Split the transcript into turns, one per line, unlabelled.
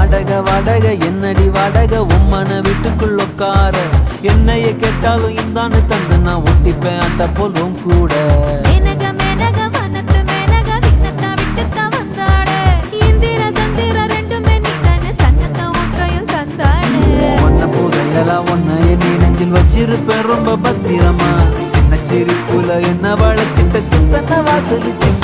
வாடகை என்னடி வாடகை உம்மன வீட்டுக்குள்ள உட்கார என்னைய கேட்டாலும் இந்தான்னு தந்து நான் ஒட்டிப்பேன் அந்த போலும் கூட உன்னைய நீ நெஞ்சில் வச்சிருப்பேன் ரொம்ப பத்திரமா சின்ன சிரிப்புல என்ன வளைச்சிட்ட சித்தன வாசலிச்சு